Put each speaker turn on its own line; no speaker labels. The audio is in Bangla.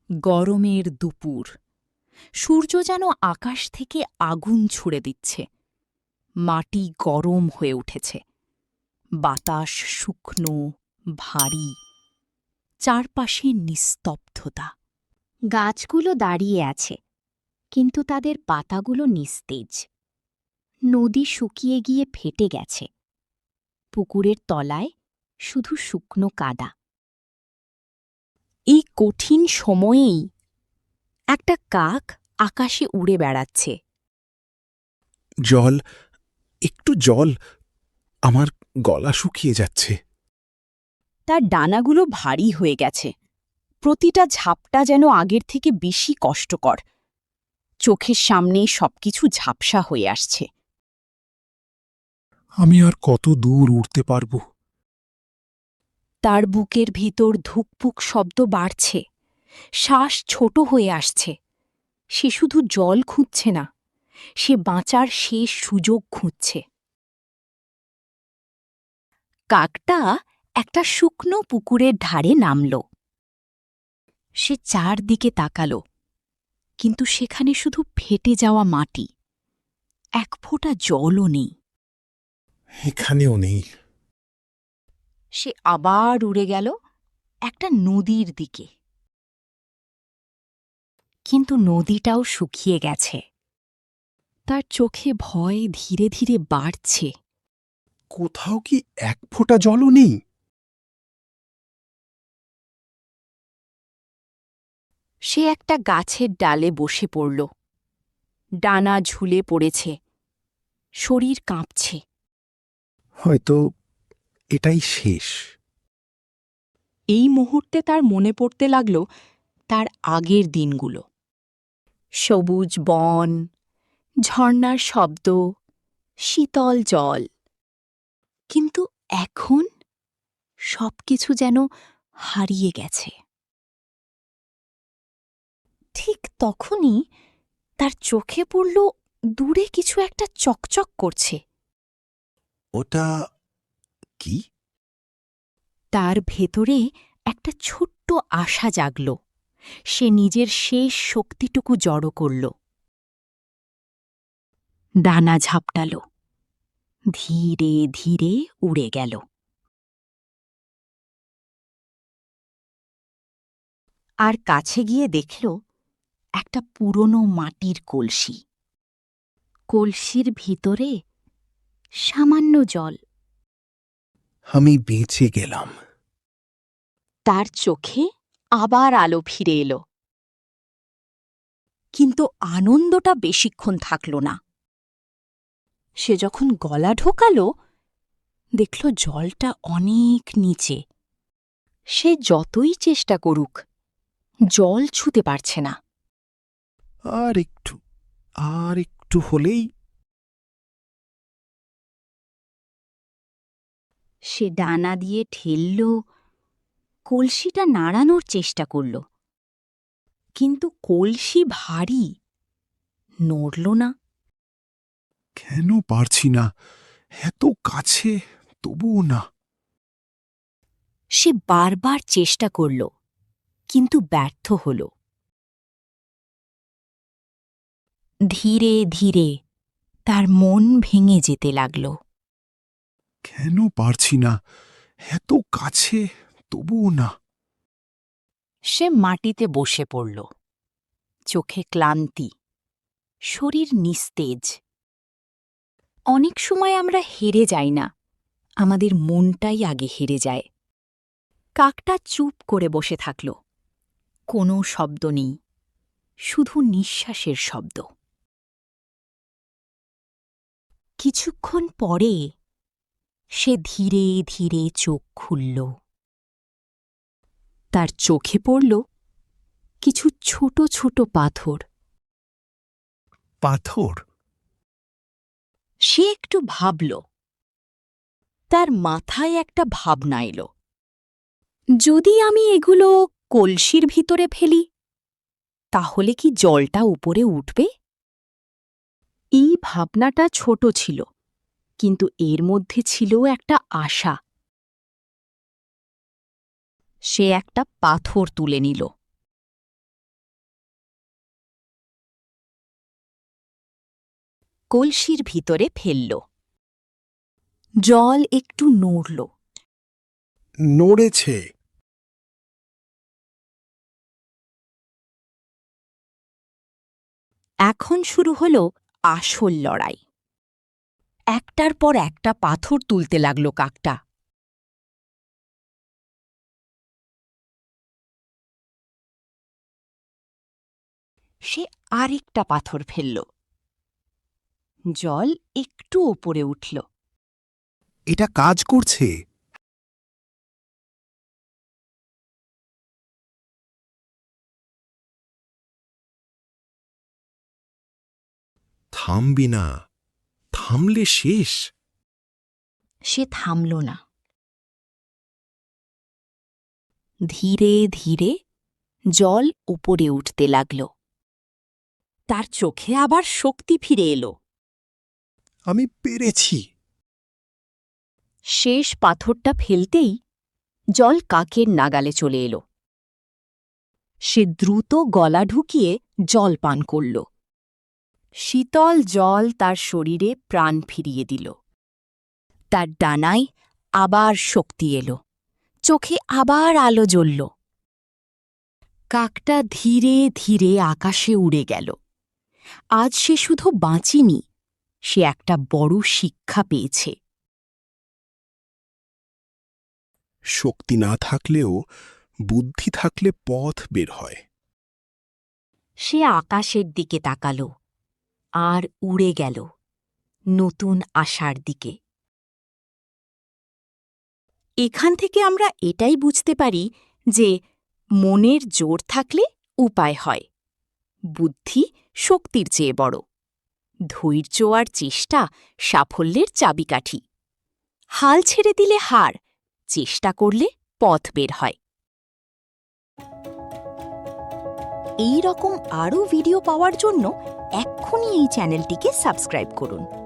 গরমের দুপুর। সূর্য যেন আকাশ থেকে আগুন ছুড়ে দিচ্ছে। মাটি গরম হয়ে উঠেছে। বাতাস শুকনো, ভারী। চারপাশে নিস্তব্ধতা।
গাছগুলো দাঁড়িয়ে আছে, কিন্তু তাদের পাতাগুলো নিস্তেজ। নদী শুকিয়ে গিয়ে ফেটে গেছে। পুকুরের তলায় শুধু শুকনো কাদা।
এই কঠিন সময়েই একটা কাক আকাশে উড়ে বেড়াচ্ছে।
জল, একটু জল, আমার গলা শুকিয়ে যাচ্ছে।
তার ডানাগুলো ভারী হয়ে গেছে। প্রতিটা ঝাপটা যেন আগের থেকে বেশি কষ্টকর। চোখের সামনে সবকিছু ঝাপসা হয়ে আসছে।
আমি আর কত দূর উড়তে পারব?
তার বুকের ভিতর ধুকপুক শব্দ বাড়ছে। শ্বাস ছোট হয়ে আসছে। সে শুধু জল খুঁজছে না, সে বাঁচার শেষ সুযোগ খুঁজছে। কাকটা একটা শুকনো পুকুরের ধারে নামল। সে চারদিকে তাকাল, কিন্তু সেখানে শুধু ফেটে যাওয়া মাটি। এক ফোঁটা জলও নেই।
এখানেও নেই।
সে আবার উড়ে গেল একটা নদীর দিকে। কিন্তু নদীটাও শুকিয়ে গেছে। তার চোখে ভয় ধীরে ধীরে বাড়ছে।
কোথাও কি এক ফোঁটা জলও নেই?
সে একটা গাছের ডালে বসে পড়ল। ডানা ঝুলে পড়েছে, শরীর কাঁপছে।
হয়তো এটাই শেষ।
এই মুহূর্তে তার মনে পড়তে লাগল তার আগের দিনগুলো। সবুজ বন, ঝর্ণার শব্দ, শীতল জল। কিন্তু এখন সবকিছু যেন হারিয়ে গেছে। ঠিক তখনই তার চোখে পড়ল দূরে কিছু একটা চকচক করছে।
ওটা কি?
তার ভেতরে একটা ছোট্ট আশা জাগল। সে নিজের শেষ শক্তিটুকু জড়ো করল। ডানা ঝাপটাল, ধীরে ধীরে উড়ে গেল। আর কাছে গিয়ে দেখল একটা পুরনো মাটির কলসি। কলসির ভিতরে সামান্য জল।
আমি বেঁচে গেলাম।
তার চোখে আবার আলো ফিরে এলো। কিন্তু আনন্দটা বেশিক্ষণ থাকল না। সে যখন গলা ঢোকাল, দেখল জলটা অনেক নিচে। সে যতই চেষ্টা করুক, জল ছুঁতে পারছে না।
আর একটু হলেই।
সে ডানা দিয়ে ঠেলল, কলসিটা নাড়ানোর চেষ্টা করল। কিন্তু কলসি ভারী, নড়ল না।
কেন পারছি না? এত কাছে, তবুও না।
সে বারবার চেষ্টা করল, কিন্তু ব্যর্থ হল। ধীরে ধীরে তার মন ভেঙে যেতে লাগল।
কেন পারছি না? এত কাছে, তবুও না।
সে মাটিতে বসে পড়ল। চোখে ক্লান্তি, শরীর নিস্তেজ। অনেক সময় আমরা হেরে যাই না, আমাদের মনটাই আগে হেরে যায়। কাকটা চুপ করে বসে থাকল। কোনো শব্দ নেই, শুধু নিঃশ্বাসের শব্দ। কিছুক্ষণ পরে সে ধীরে ধীরে চোখ খুলল। তার চোখে পড়ল কিছু ছোট ছোট পাথর।
পাথর?
সে একটু ভাবল। তার মাথায় একটা ভাবনা এলো, যদি আমি এগুলো কলসির ভিতরে ফেলি, তাহলে কি জলটা উপরে উঠবে? এই ভাবনাটা ছোট ছিল, কিন্তু এর মধ্যে ছিল একটা আশা। সে একটা পাথর তুলে নিল। কলসির ভিতরে ফেলল। জল একটু নড়ল।
নড়েছে।
এখন শুরু হল আসল লড়াই। একটার পর একটা পাথর তুলতে লাগল কাকটা। সে আরেকটা পাথর ফেলল। জল একটু ওপরে উঠল।
এটা কাজ করছে। থামবি না, থামলে শেষ।
সে থামল না। ধীরে ধীরে জল উপরে উঠতে লাগল। তার চোখে আবার শক্তি ফিরে এলো।
আমি পেরেছি।
শেষ পাথরটা ফেলতেই জল কাকের নাগালে চলে এলো। সে দ্রুত গলা ঢুকিয়ে জল পান করল। শীতল জল তার শরীরে প্রাণ ফিরিয়ে দিল। তার ডানায় আবার শক্তি এলো। চোখে আবার আলো জ্বলল। কাকটা ধীরে ধীরে আকাশে উড়ে গেল। আজ সে শুধু বাঁচেনি, সে একটা বড় শিক্ষা পেয়েছে।
শক্তি না থাকলেও বুদ্ধি থাকলে পথ বের হয়।
সে আকাশের দিকে তাকাল আর উড়ে গেল নতুন আশার দিকে। এখান থেকে আমরা এটাই বুঝতে পারি যে মনের জোর থাকলে উপায় হয়। বুদ্ধি শক্তির চেয়ে বড়। ধৈর্য আর চেষ্টা সাফল্যের চাবিকাঠি। হাল ছেড়ে দিলে হার, চেষ্টা করলে পথ বের হয়। এই রকম আরও ভিডিও পাওয়ার জন্য এক্ষুনি এই চ্যানেলটিকে সাবস্ক্রাইব করুন।